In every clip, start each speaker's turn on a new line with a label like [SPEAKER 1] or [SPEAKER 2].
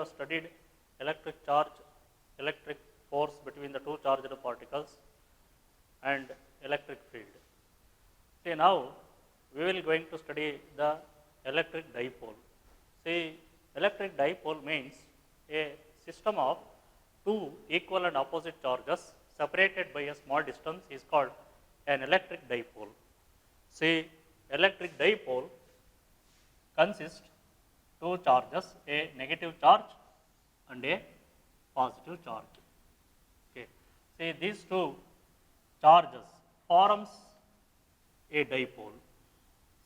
[SPEAKER 1] have studied electric charge, electric force between the two charged particles and electric field. See, now we will going to study the electric dipole. See, electric dipole means a system of two equal and opposite charges separated by a small distance is called an electric dipole. See, electric dipole consists two charges, a negative charge and a positive charge. Okay. See, these two charges forms a dipole.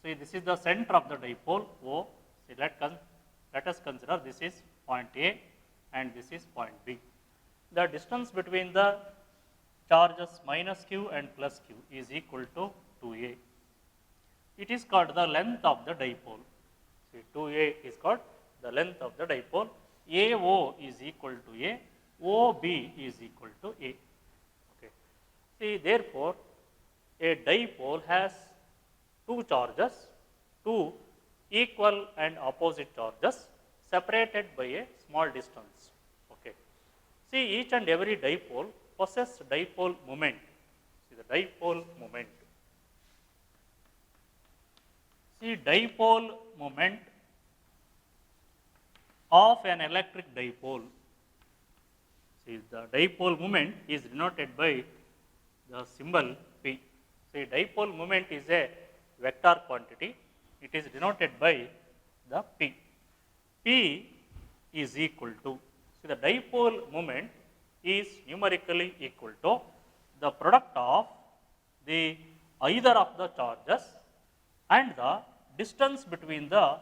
[SPEAKER 1] See, this is the center of the dipole O. See, let us consider this is point A and this is point B. The distance between the charges minus q and plus q is equal to 2a. It is called the length of the dipole. See, 2a is called the length of the dipole. AO is equal to A, OB is equal to A. Okay. See, therefore, a dipole has two charges, two equal and opposite charges separated by a small distance. Okay. See, each and every dipole possesses dipole moment. See, the dipole moment. See, dipole moment of an electric dipole. See, the dipole moment is denoted by the symbol P. See, dipole moment is a vector quantity. It is denoted by the P. P is equal to, see, the dipole moment is numerically equal to the product of the either of the charges and the distance between the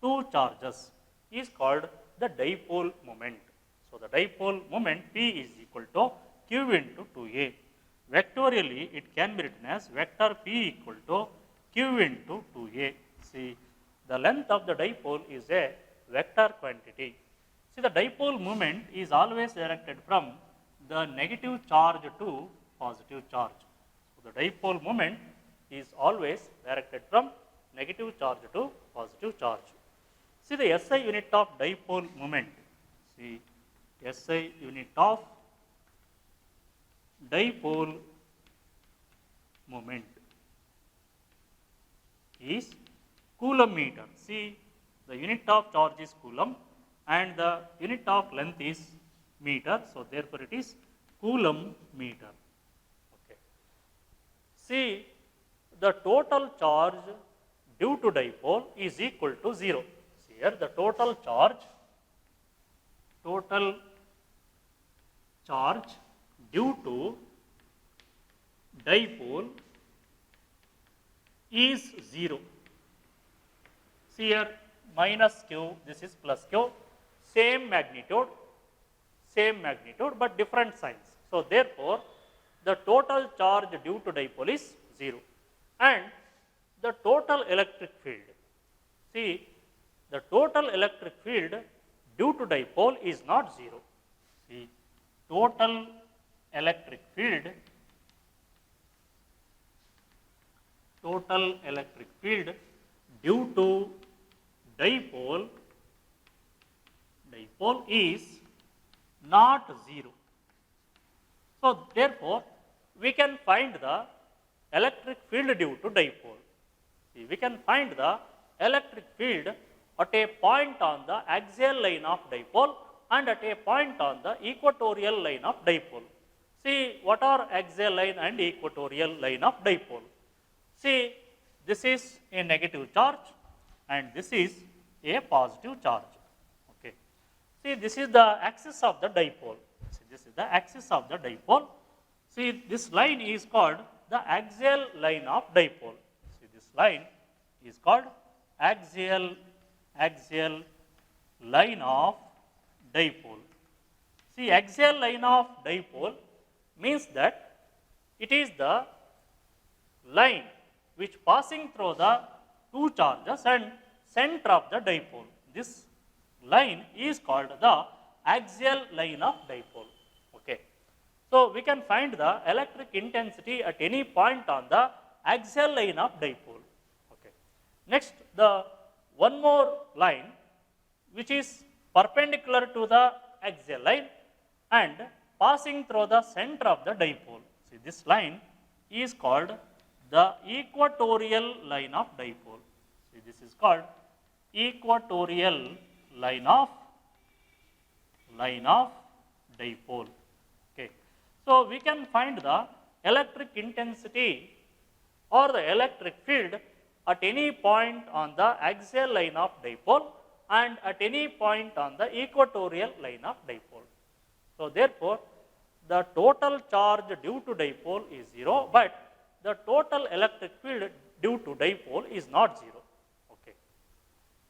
[SPEAKER 1] two charges is called the dipole moment. So, the dipole moment P is equal to Q into 2A. Vectorially, it can be written as vector P equal to Q into 2A. See, the length of the dipole is a vector quantity. See, the dipole moment is always directed from the negative charge to positive charge. So, the dipole moment is always directed from negative charge to positive charge. See, the SI unit of dipole moment. See, SI unit of dipole moment is coulomb meter. See, the unit of charge is coulomb and the unit of length is meter. So, therefore, it is coulomb meter. Okay. See, the total charge due to dipole is equal to 0. See, here the total charge due to dipole is 0. See here minus q, this is plus q, same magnitude, but different signs. So, therefore, the total charge due to dipole is 0 and the total electric field. See, the total electric field due to dipole is not 0. See, total electric field due to dipole is not 0. So, therefore, we can find the electric field due to dipole. See, we can find the electric field at a point on the axial line of dipole and at a point on the equatorial line of dipole. See, what are axial line and equatorial line of dipole? See, this is a negative charge and this is a positive charge. Okay. See, this is the axis of the dipole. See, this is the axis of the dipole. See, this line is called the axial line of dipole. See, this line is called axial line of dipole. See, axial line of dipole means that it is the line which passing through the two charges and center of the dipole. This line is called the axial line of dipole. Okay. So, we can find the electric intensity at any point on the axial line of dipole. Okay. Next, the one more line which is perpendicular to the axial line and passing through the center of the dipole. See, this line is called the equatorial line of dipole. See, this is called equatorial line of dipole. Okay. So, we can find the electric intensity or the electric field at any point on the axial line of dipole and at any point on the equatorial line of dipole. So, therefore, the total charge due to dipole is 0, but the total electric field due to dipole is not 0. Okay.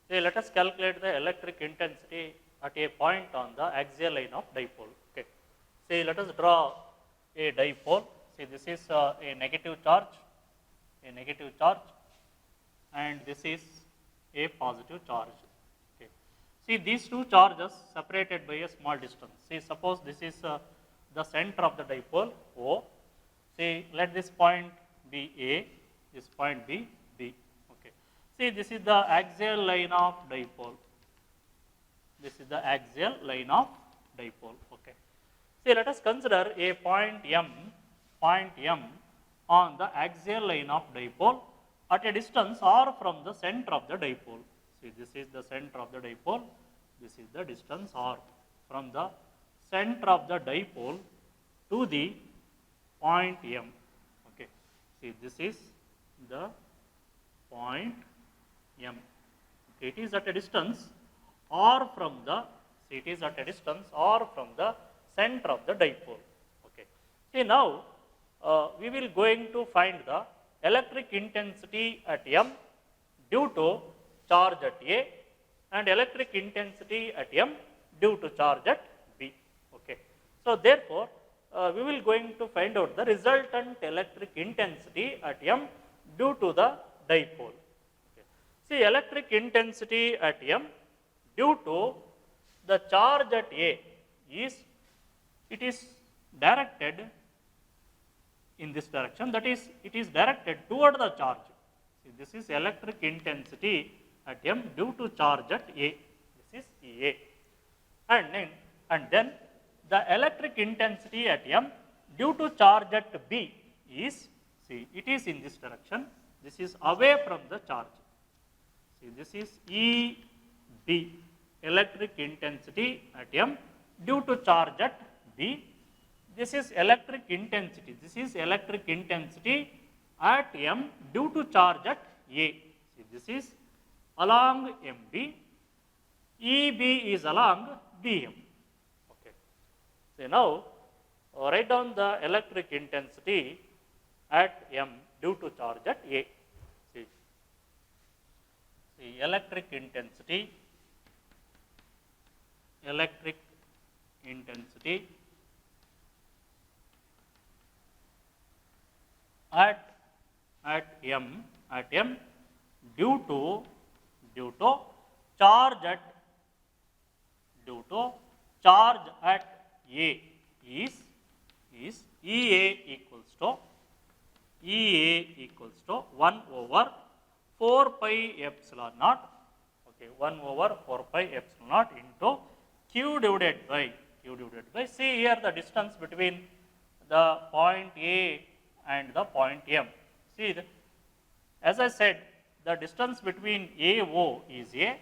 [SPEAKER 1] So, let us calculate the electric intensity at a point on the axial line of dipole. Okay. Say, let us draw a dipole. See, this is a negative charge, and this is a positive charge. Okay. See, these two charges separated by a small distance. See, suppose this is the center of the dipole O. See, let this point be A, this point be B. Okay. See, this is the axial line of dipole. This is the axial line of dipole. Okay. See, let us consider a point M on the axial line of dipole at a distance r from the center of the dipole. See, this is the center of the dipole. This is the distance r from the center of the dipole to the point M. Okay. See, this is the point M. Okay. It is at a distance r from the, see, it is at a distance r from the center of the dipole. Okay. See, now we will going to find the electric intensity at M due to charge at A and electric intensity at M due to charge at B. Okay. So, therefore, we will going to find out the resultant electric intensity at M due to the dipole. Okay. See, electric intensity at M due to the charge at A is, it is directed in this direction, that is, it is directed toward the charge. See, this is electric intensity at M due to charge at A. This is EA. And then the electric intensity at M due to charge at B is, see, it is in this direction. This is away from the charge. See, this is EB, electric intensity at M due to charge at B. This is electric intensity. This is electric intensity at M due to charge at A. See, this is along MB. EB is along BM. Okay. So, now write down the electric intensity at M due to charge at A. See, electric intensity at M due to charge at A is EA equals to 1 over 4 pi epsilon naught. Okay, 1 over 4 pi epsilon naught into Q divided by, see here the distance between the point A and the point M. See, as I said, the distance between AO is A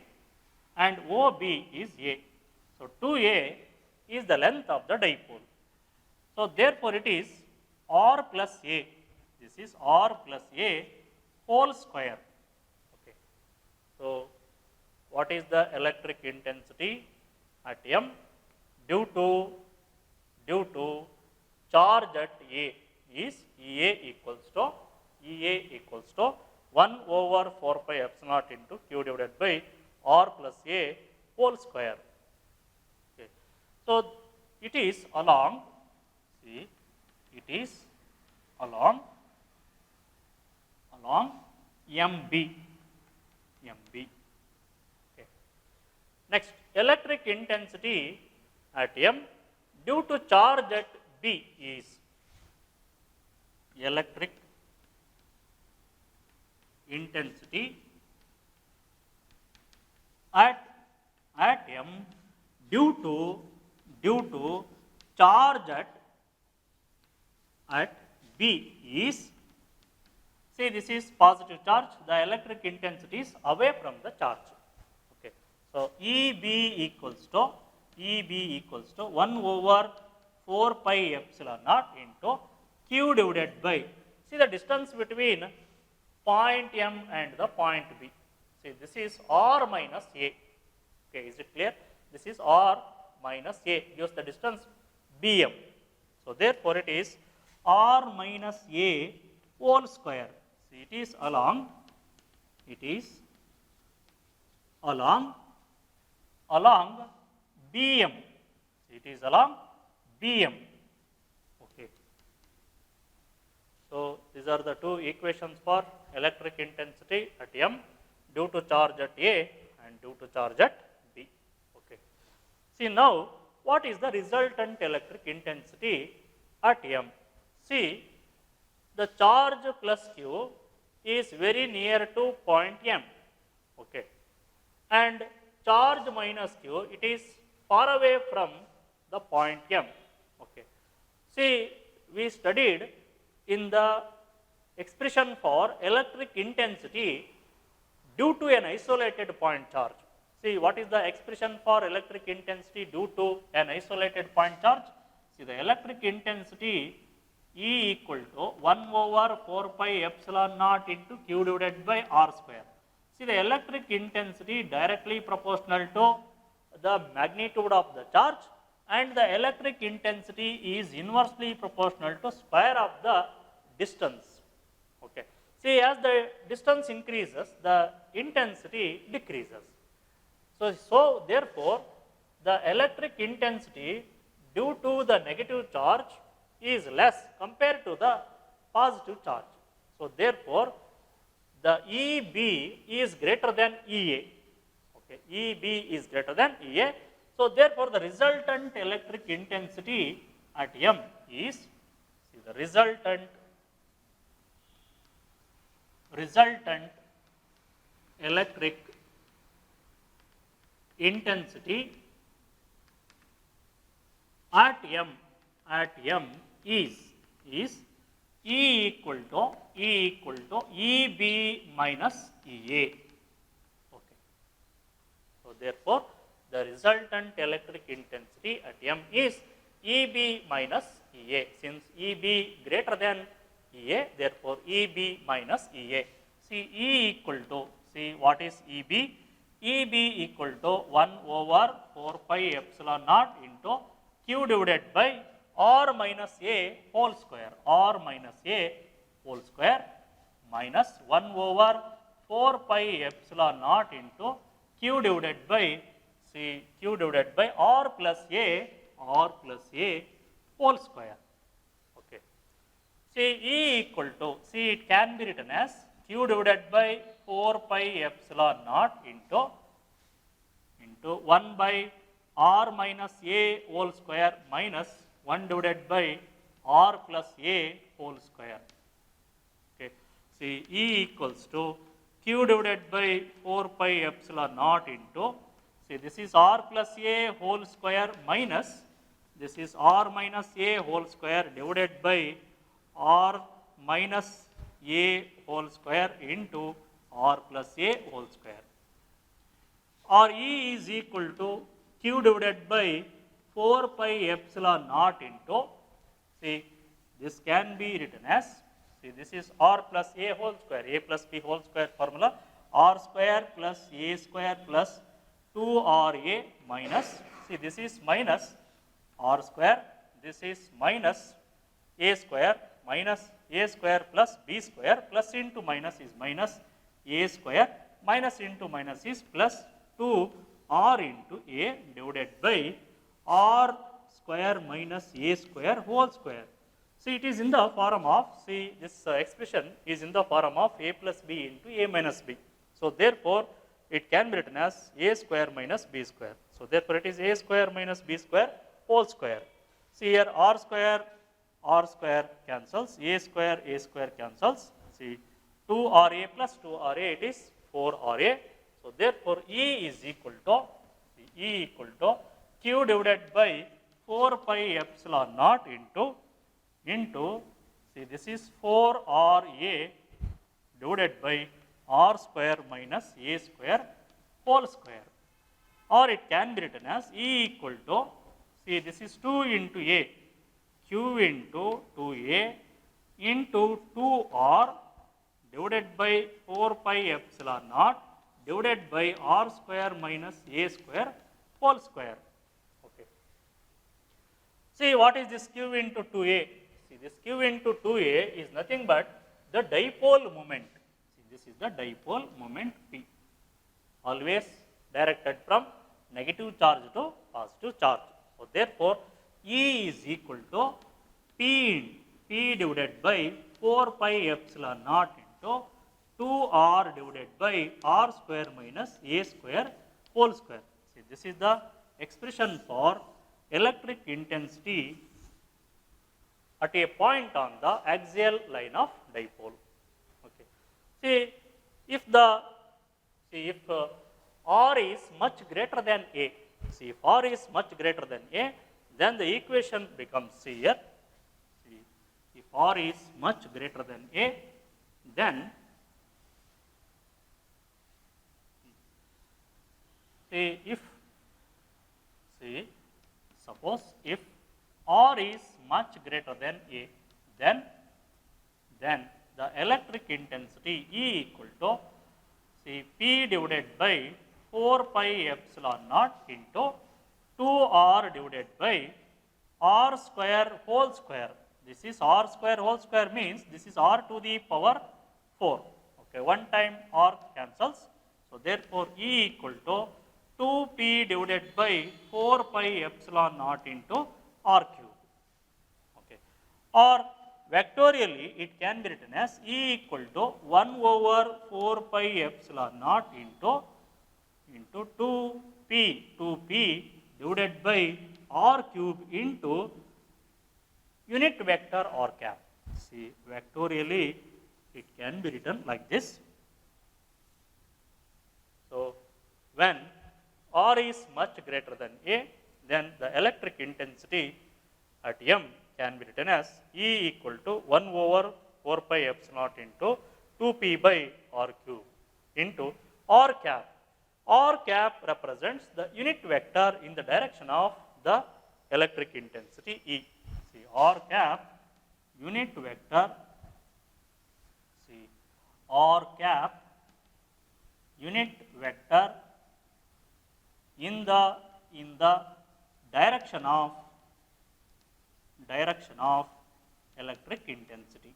[SPEAKER 1] and OB is A. So, 2A is the length of the dipole. So, therefore, it is R plus A. This is R plus A whole square. Okay. So, what is the electric intensity at M due to charge at A is EA equals to 1 over 4 pi epsilon naught into Q divided by R plus A whole square. Okay. So, it is along, see, it is along MB. Okay. Next, electric intensity at M due to charge at B is electric intensity at M due to charge at B is, see this is positive charge, the electric intensity is away from the charge. Okay. So EB equals to 1 over 4 pi epsilon naught into Q divided by, see the distance between point M and the point B. See this is R minus A. Okay, is it clear? This is R minus A, gives the distance BM. So therefore it is R minus A whole square. See it is along BM. It is along BM. Okay. So these are the two equations for electric intensity at M due to charge at A and due to charge at B. Okay. See now, what is the resultant electric intensity at M? See, the charge plus Q is very near to point M. Okay. And charge minus Q, it is far away from the point M. Okay. See, we studied in the expression for electric intensity due to an isolated point charge. See, what is the expression for electric intensity due to an isolated point charge? See, the electric intensity E equal to 1 over 4 pi epsilon naught into Q divided by R square. See, the electric intensity directly proportional to the magnitude of the charge, and the electric intensity is inversely proportional to square of the distance. Okay. See, as the distance increases, the intensity decreases. So therefore, the electric intensity due to the negative charge is less compared to the positive charge. So therefore, the EB is greater than EA. Okay. EB is greater than EA. So therefore, the resultant electric intensity at M is, see, the resultant electric intensity at M is E equal to EB minus EA. Okay. So therefore, the resultant electric intensity at M is EB minus EA. Since EB greater than EA, therefore EB minus EA. See, E equal to, see what is EB? EB equal to 1 over 4 pi epsilon naught into Q divided by R minus A whole square, R minus A whole square minus 1 over 4 pi epsilon naught into Q divided by, see, Q divided by R plus A whole square. Okay. See, E equal to, see, it can be written as Q divided by 4 pi epsilon naught into 1 by R minus A whole square minus 1 divided by R plus A whole square. Okay. See, E equals to Q divided by 4 pi epsilon naught into, see, this is R plus A whole square minus, this is R minus A whole square divided by R minus A whole square into R plus A whole square. Or E is equal to Q divided by 4 pi epsilon naught into, see, this can be written as, see, this is R plus A whole square, A plus B whole square formula, R square plus A square plus 2RA minus, see, this is minus R square, this is minus A square plus B square plus into minus is minus A square, minus into minus is plus 2R into A divided by R square minus A square whole square. See, it is in the form of, see, this expression is in the form of A plus B into A minus B. So therefore, it can be written as A square minus B square. So therefore, it is A square minus B square whole square. See here, R square cancels, A square cancels. See, 2RA plus 2RA, it is 4RA. So therefore, E is equal to q divided by 4 pi epsilon naught into see this is 4 r a divided by r square minus a square whole square, or it can be written as E equal to, see this is 2 into a, q into 2a into 2r divided by 4 pi epsilon naught divided by r square minus a square whole square. Okay. See what is this q into 2a? See this q into 2a is nothing but the dipole moment. See this is the dipole moment P, always directed from negative charge to positive charge. So therefore, E is equal to P divided by 4 pi epsilon naught into 2r divided by r square minus a square whole square. See this is the expression for electric intensity at a point on the axial line of dipole. Okay. See if r is much greater than a, see if r is much greater than a, then the equation becomes here. See if r is much greater than a, then suppose if r is much greater than a, then the electric intensity E equal to see P divided by 4 pi epsilon naught into 2r divided by r square whole square. This is r square whole square means this is r to the power 4. Okay, one time r cancels. So therefore, E equal to 2p divided by 4 pi epsilon naught into r cube. Okay. Or vectorially it can be written as E equal to 1 over 4 pi epsilon naught into 2p divided by r cube into unit vector r cap. See vectorially it can be written like this. So when r is much greater than a, then the electric intensity at m can be written as E equal to 1 over 4 pi epsilon naught into 2p by r cube into r cap. R cap represents the unit vector in the direction of the electric intensity E. See r cap unit vector, see r cap unit vector in the direction of electric intensity.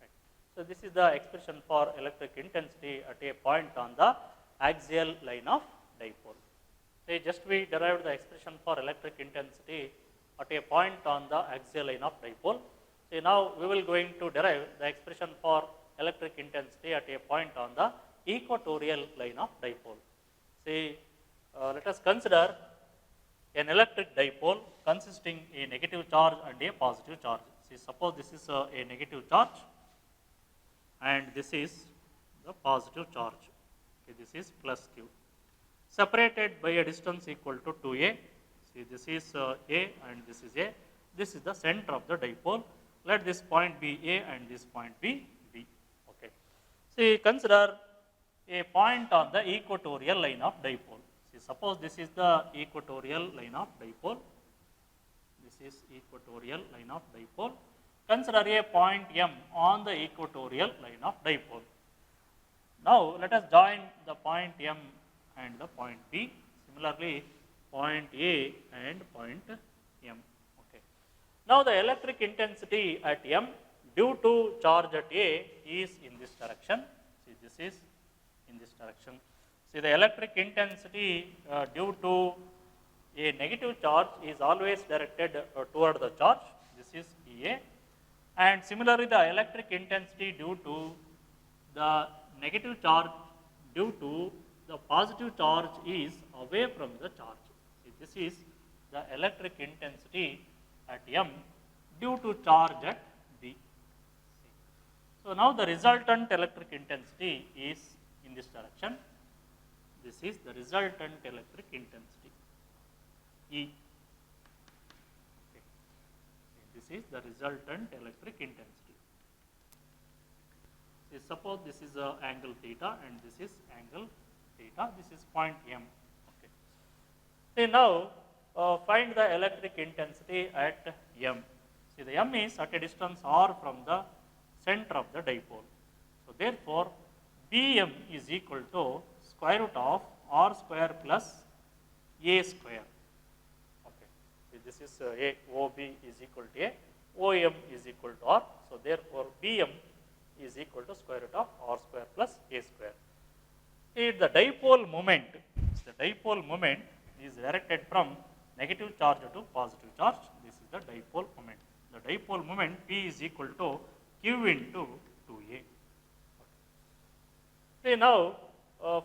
[SPEAKER 1] Right. So this is the expression for electric intensity at a point on the axial line of dipole. So just we derived the expression for electric intensity at a point on the axial line of dipole. So now we will going to derive the expression for electric intensity at a point on the equatorial line of dipole. See, let us consider an electric dipole consisting a negative charge and a positive charge. See, suppose this is a negative charge and this is the positive charge. Okay, this is plus q. Separated by a distance equal to 2a. See, this is a and this is a. This is the center of the dipole. Let this point be a and this point be b. Okay. See, consider a point on the equatorial line of dipole. See, suppose this is the equatorial line of dipole. This is equatorial line of dipole. Consider a point M on the equatorial line of dipole. Now, let us join the point M and the point B. Similarly, point A and point M. Okay. Now, the electric intensity at M due to charge at A is in this direction. See, this is in this direction. See, the electric intensity due to a negative charge is always directed toward the charge. This is EA. And similarly, the electric intensity due to the negative charge due to the positive charge is away from the charge. See, this is the electric intensity at M due to charge at B. So now the resultant electric intensity is in this direction. This is the resultant electric intensity, E. Okay. This is the resultant electric intensity. Suppose this is angle theta and this is angle theta. This is point M. Okay. See now find the electric intensity at M. See the M is at a distance r from the center of the dipole. So therefore, Bm is equal to square root of r square plus a square. Okay. See, this is a OB is equal to a, OM is equal to r. So therefore, Bm is equal to square root of r square plus a square. See, the dipole moment is directed from negative charge to positive charge. This is the dipole moment. The dipole moment P is equal to Q into 2A. See now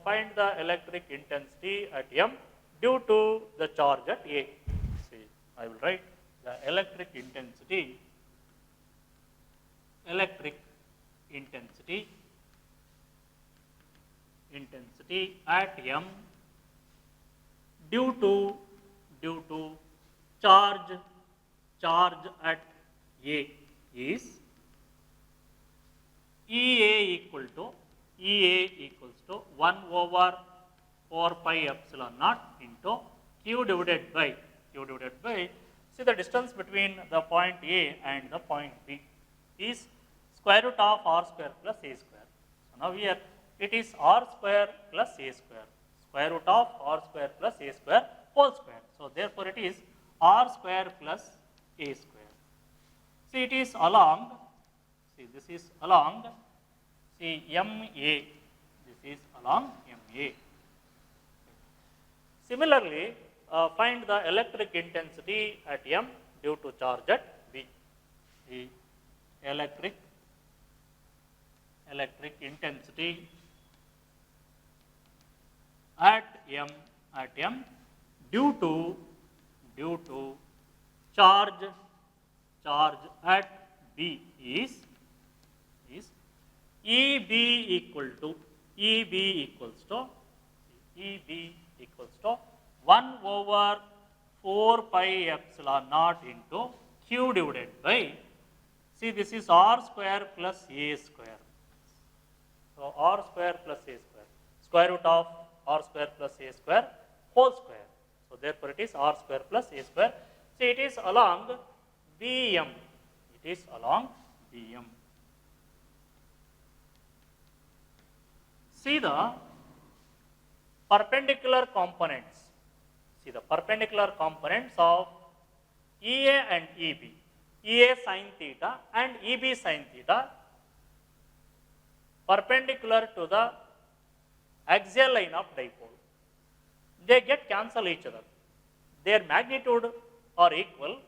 [SPEAKER 1] find the electric intensity at M due to the charge at A. See, I will write the electric intensity at M due to charge at A is EA equals to 1 over 4 pi epsilon naught into Q divided by, see the distance between the point A and the point B is square root of r square plus a square. So now here it is r square plus a square, square root of r square plus a square whole square. So therefore it is r square plus a square. See, it is along, see this is along, see MA, this is along MA. Similarly, find the electric intensity at M due to charge at B. The electric intensity at M due to charge at B is EB equals to 1 over 4 pi epsilon naught into Q divided by, see this is r square plus a square. So r square plus a square, square root of r square plus a square whole square. So therefore it is r square plus a square. See, it is along BM. See the perpendicular components. See the perpendicular components of EA and EB. EA sin theta and EB sin theta perpendicular to the axial line of dipole. They get cancel each other. Their magnitude are equal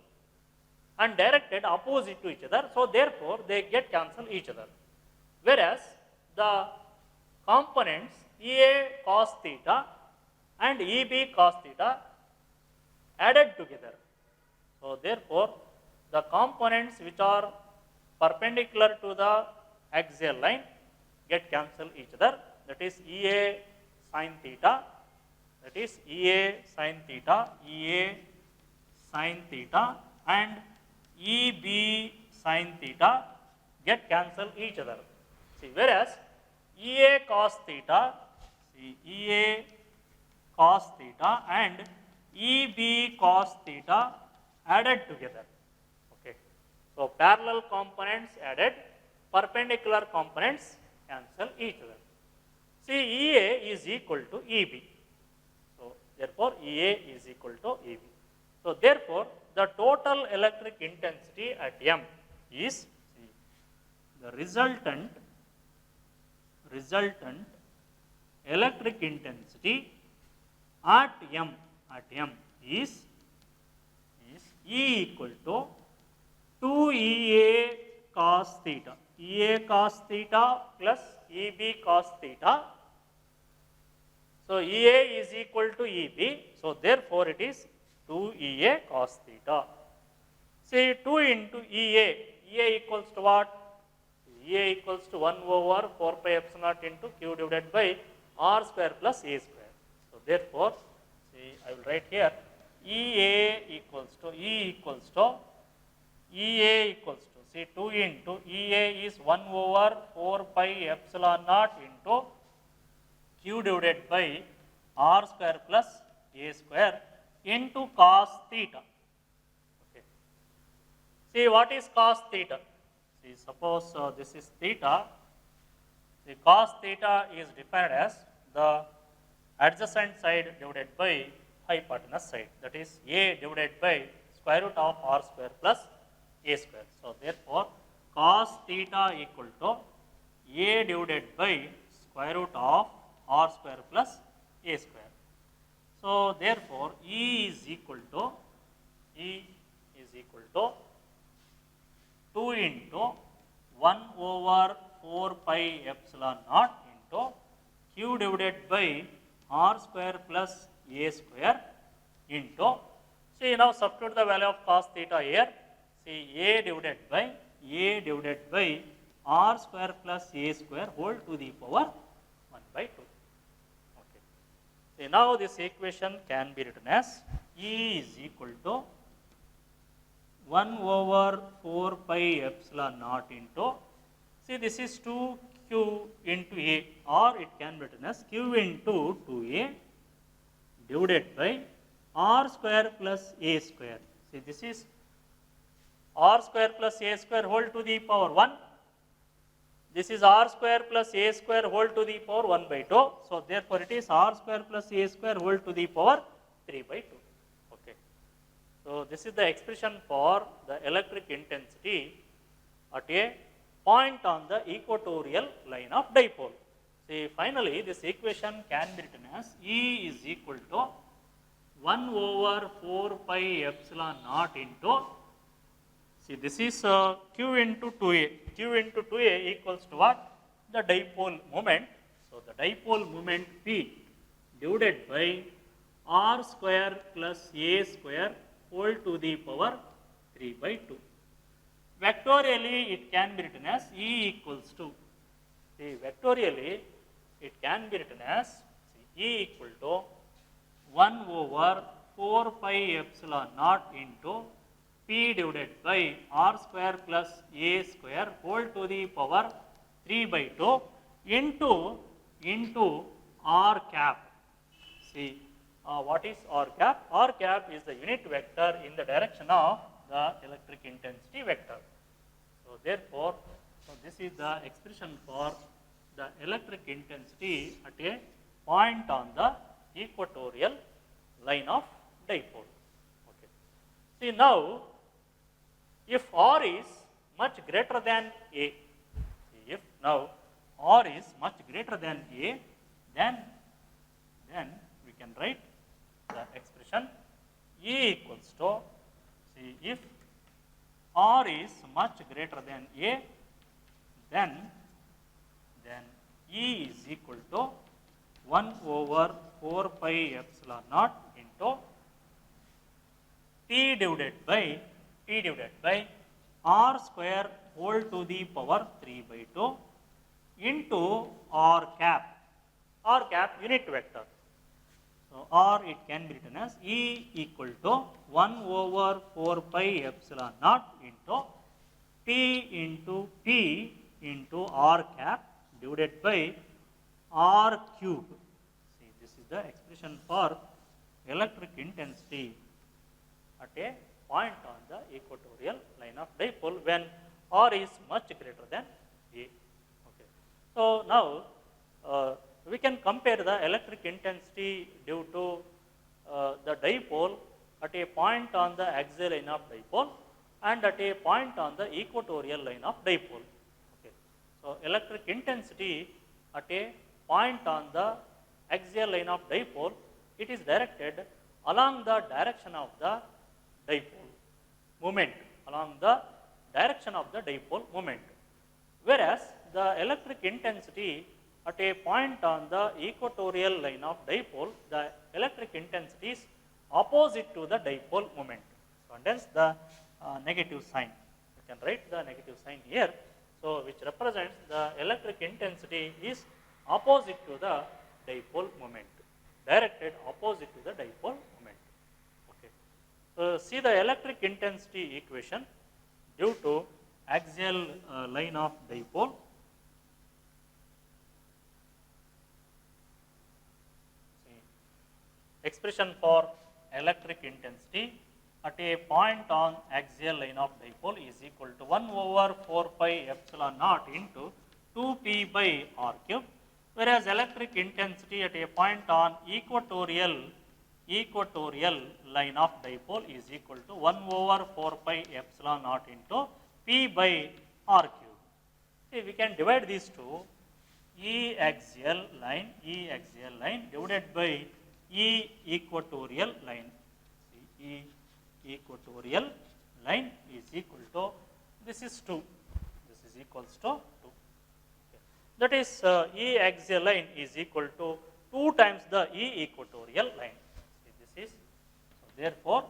[SPEAKER 1] and directed opposite to each other. So therefore they get cancel each other. Whereas the components EA cos theta and EB cos theta added together. So therefore the components which are perpendicular to the axial line get cancel each other. That is EA sin theta, and EB sin theta get cancel each other. See, whereas EA cos theta and EB cos theta added together. Okay. So parallel components added, perpendicular components cancel each other. See, EA is equal to EB. So therefore EA is equal to EB. So therefore the total electric intensity at M is, see, the resultant electric intensity at M is E equal to 2EA cos theta, EA cos theta plus EB cos theta. So EA is equal to EB. So therefore it is 2EA cos theta. See, 2 into EA equals to what? EA equals to 1 over 4 pi epsilon naught into Q divided by r square plus a square. therefore, see, I will write here EA equals to EA equals to, see, 2 into EA is 1 over 4 pi epsilon naught into Q divided by R square plus A square into cos theta. Okay. See, what is cos theta? See, suppose this is theta. The cos theta is defined as the adjacent side divided by hypotenuse side, that is A divided by square root of R square plus A square. So, therefore, cos theta equal to A divided by square root of R square plus A square. So, therefore, E is equal to 2 into 1 over 4 pi epsilon naught into Q divided by R square plus A square into, see, now substitute the value of cos theta here, see, A divided by R square plus A square whole to the power 1 by 2. Okay. See, now this equation can be written as E is equal to 1 over 4 pi epsilon naught into, see, this is 2Q into A, or it can be written as Q into 2A divided by R square plus A square. See, this is R square plus A square whole to the power 1. This is R square plus A square whole to the power 1 by 2. So, therefore, it is R square plus A square whole to the power 3 by 2. Okay. So, this is the expression for the electric intensity at a point on the equatorial line of dipole. See, finally, this equation can be written as E is equal to 1 over 4 pi epsilon naught into, see, this is Q into 2A. Q into 2A equals to what? The dipole moment. So, the dipole moment P divided by R square plus A square whole to the power 3 by 2. Vectorially, it can be written as E equals to, see, vectorially, it can be written as, see, E equal to 1 over 4 pi epsilon naught into P divided by R square plus A square whole to the power 3 by 2 into R cap. See, what is R cap? R cap is the unit vector in the direction of the electric intensity vector. So, therefore, this is the expression for the electric intensity at a point on the equatorial line of dipole. Okay. See, now, if R is much greater than A, if now R is much greater than A, then we can write the expression E equals to, see, if R is much greater than A, then E is equal to 1 over 4 pi epsilon naught into T divided by R square whole to the power 3 by 2 into R cap unit vector. So, R it can be written as E equal to 1 over 4 pi epsilon naught into T into P into R cap divided by R cube. See, this is the expression for electric intensity at a point on the equatorial line of dipole when R is much greater than A. Okay. So, now we can compare the electric intensity due to the dipole at a point on the axial line of dipole and at a point on the equatorial line of dipole. Okay. So, electric intensity at a point on the axial line of dipole, it is directed along the direction of the dipole moment, whereas the electric intensity at a point on the equatorial line of dipole, the electric intensity is opposite to the dipole moment. So, and hence the negative sign. You can write the negative sign here. So, which represents the electric intensity is opposite to the dipole moment. directed opposite to the dipole moment. Okay. See the electric intensity equation due to axial line of dipole. See, expression for electric intensity at a point on axial line of dipole is equal to 1 over 4 pi epsilon naught into 2p by r cube, whereas electric intensity at a point on equatorial line of dipole is equal to 1 over 4 pi epsilon naught into p by r cube. See, we can divide these two, E axial line divided by E equatorial line. See, E equatorial line is equal to, this is 2, this is equals to 2. Okay. That is E axial line is equal to 2 times the E equatorial line. See, this is, so therefore,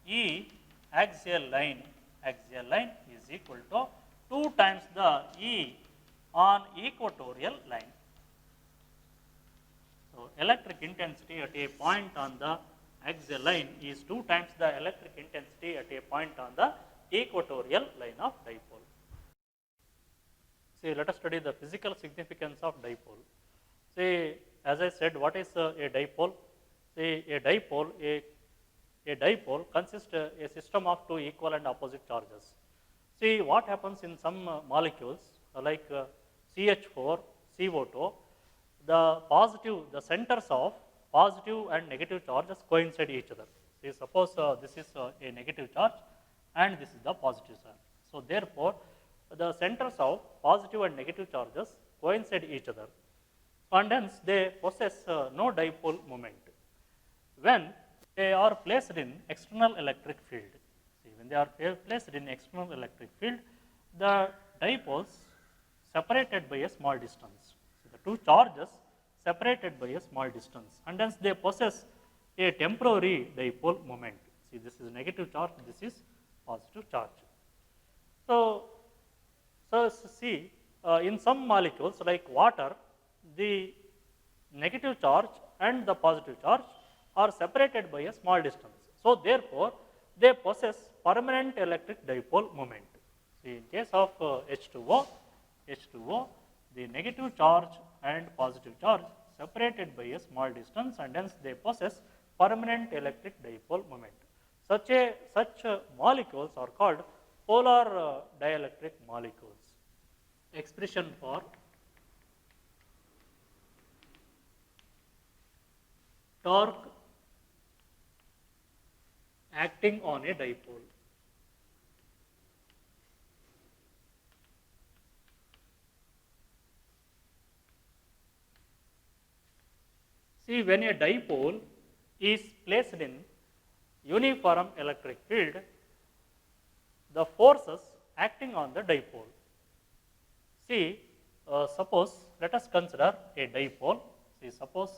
[SPEAKER 1] E axial line is equal to 2 times the E on equatorial line. So, electric intensity at a point on the axial line is 2 times the electric intensity at a point on the equatorial line of dipole. See, let us study the physical significance of dipole. See, as I said, what is a dipole? See, a dipole consists a system of two equal and opposite charges. See, what happens in some molecules like CH4, CO2, the centers of positive and negative charges coincide each other. See, suppose this is a negative charge and this is the positive charge. So, therefore, the centers of positive and negative charges coincide each other, and hence they possess no dipole moment when they are placed in external electric field. See, when they are placed in external electric field, the dipoles separated by a small distance. So, the two charges separated by a small distance, and hence they possess a temporary dipole moment. See, this is negative charge, this is positive charge. So see, in some molecules like water, the negative charge and the positive charge are separated by a small distance. So, therefore, they possess permanent electric dipole moment. See, in case of H2O, the negative charge and positive charge separated by a small distance, and hence they possess permanent electric dipole moment. Such molecules are called polar dielectric molecules. Expression for torque acting on a dipole. See, when a dipole is placed in uniform electric field, the forces acting on the dipole. See, suppose let us consider a dipole. See, suppose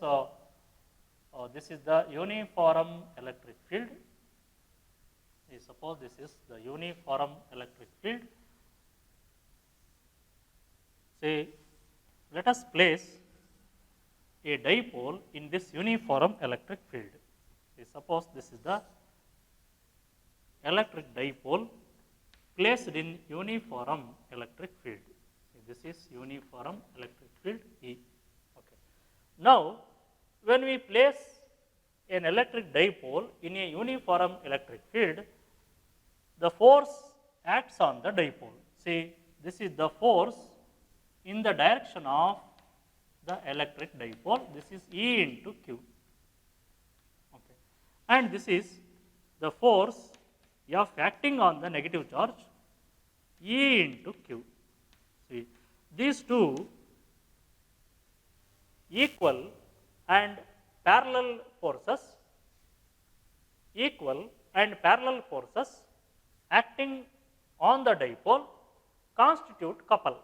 [SPEAKER 1] this is the uniform electric field. See, suppose this is the uniform electric field. See, let us place a dipole in this uniform electric field. See, suppose this is the electric dipole placed in uniform electric field. See, this is uniform electric field E. Okay. Now, when we place an electric dipole in a uniform electric field, the force acts on the dipole. See, this is the force in the direction of the electric dipole. This is E into Q. Okay. And this is the force F acting on the negative charge, E into Q. See, these two equal and parallel forces, acting on the dipole constitute couple.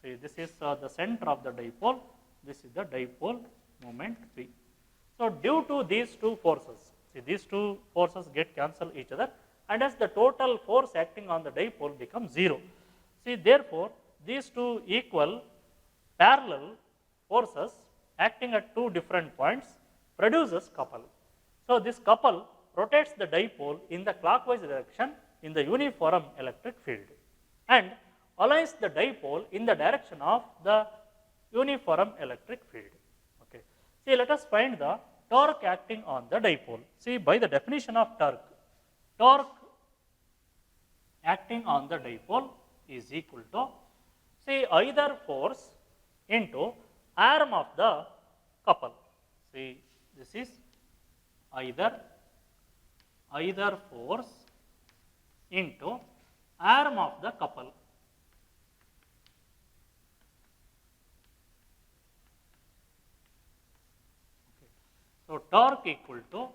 [SPEAKER 1] See, this is the center of the dipole, this is the dipole moment P. So, due to these two forces, see, these two forces get cancel each other, and as the total force acting on the dipole becomes 0. See, therefore, these two equal parallel forces acting at two different points produces couple. So, this couple rotates the dipole in the clockwise direction in the uniform electric field and aligns the dipole in the direction of the uniform electric field. Okay. See, let us find the torque acting on the dipole. See, by the definition of torque acting on the dipole is equal to, see, either force into arm of the couple. See, this is either force into arm of the couple. Okay. So, torque equal to,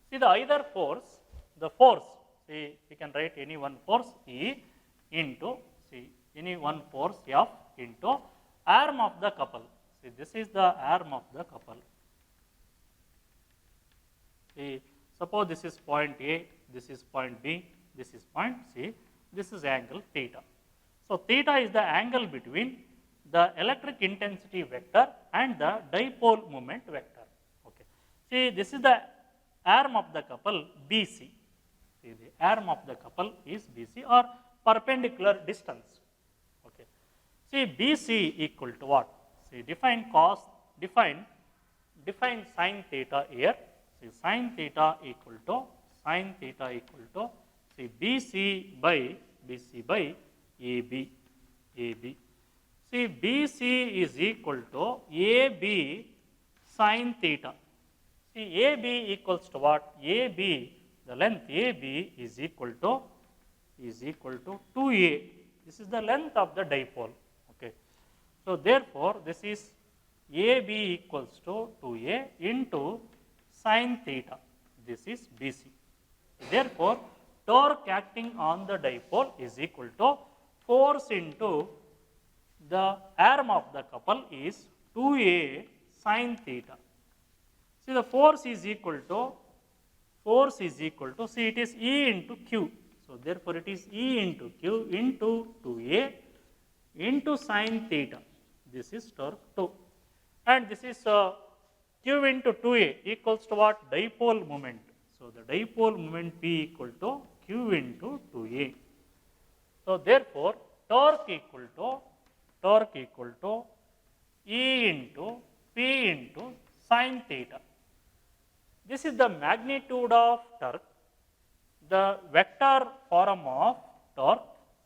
[SPEAKER 1] see, the either force, the force, see, we can write any one force E into, see, any one force F into arm of the couple. See, this is the arm of the couple. See, suppose this is point A, this is point B, this is point C, this is angle theta. So, theta is the angle between the electric intensity vector and the dipole moment vector. Okay. See, this is the arm of the couple BC. See, the arm of the couple is BC or perpendicular distance. Okay. See, BC equal to what? See, define sin theta here. See, sin theta equal to see BC by AB. See, BC is equal to AB sin theta. See, AB equals to what? AB, the length AB is equal to 2A. This is the length of the dipole. Okay. So, therefore, this is AB equals to 2A into sin theta. This is BC. Therefore, torque acting on the dipole is equal to force into the arm of the couple is 2A sin theta. See, the force is equal to, see, it is E into Q. So, therefore, it is E into Q into 2A into sin theta. This is torque 2. And this is Q into 2A equals to what? Dipole moment. So, the dipole moment P equal to Q into 2A. So, therefore, torque equal to E into P into sin theta. This is the magnitude of torque. The vector form of torque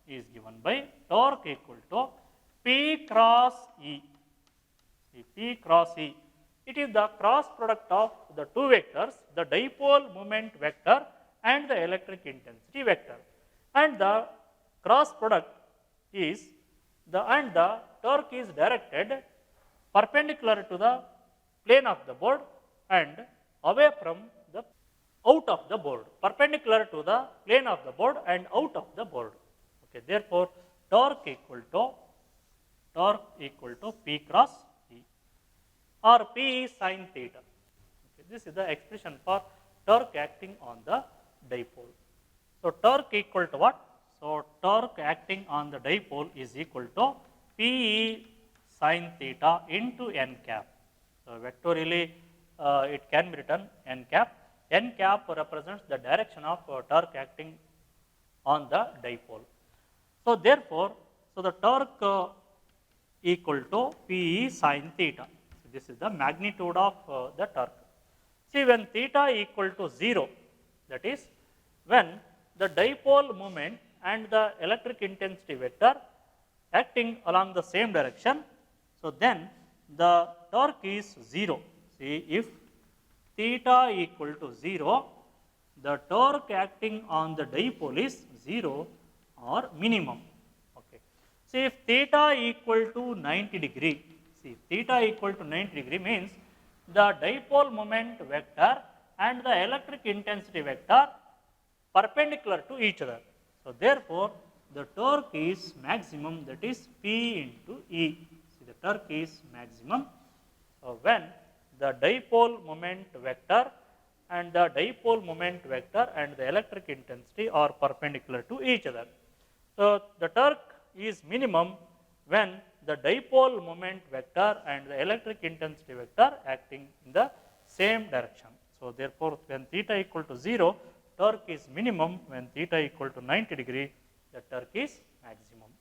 [SPEAKER 1] is given by torque equal to P cross E. See, P cross E. It is the cross product of the two vectors, the dipole moment vector and the electric intensity vector. And the cross product is the torque is directed perpendicular to the plane of the board and away from the out of the board, perpendicular to the plane of the board and out of the board. Okay. Therefore, torque equal to P cross E or P sin theta. Okay. This is the expression for torque acting on the dipole. So, torque equal to what? So, torque acting on the dipole is equal to P sin theta into n cap. So, vectorially it can be written n cap. N cap represents the direction of torque acting on the dipole. So, therefore, so the torque equal to P sin theta. So, this is the magnitude of the torque. See, when theta equal to 0, that is when the dipole moment and the electric intensity vector acting along the same direction. So, then the torque is 0. See, if theta equal to 0, the torque acting on the dipole is 0 or minimum. Okay. See, if theta equal to 90 degree, see, theta equal to 90 degree means the dipole moment vector and the electric intensity vector perpendicular to each other. So, therefore, the torque is maximum, that is P into E. See, the torque is maximum when the dipole moment vector and the electric intensity are perpendicular to each other. So, the torque is minimum when the dipole moment vector and the electric intensity vector acting in the same direction. So therefore, when theta equal to 0, torque is minimum. When theta equal to 90 degree, the torque is maximum.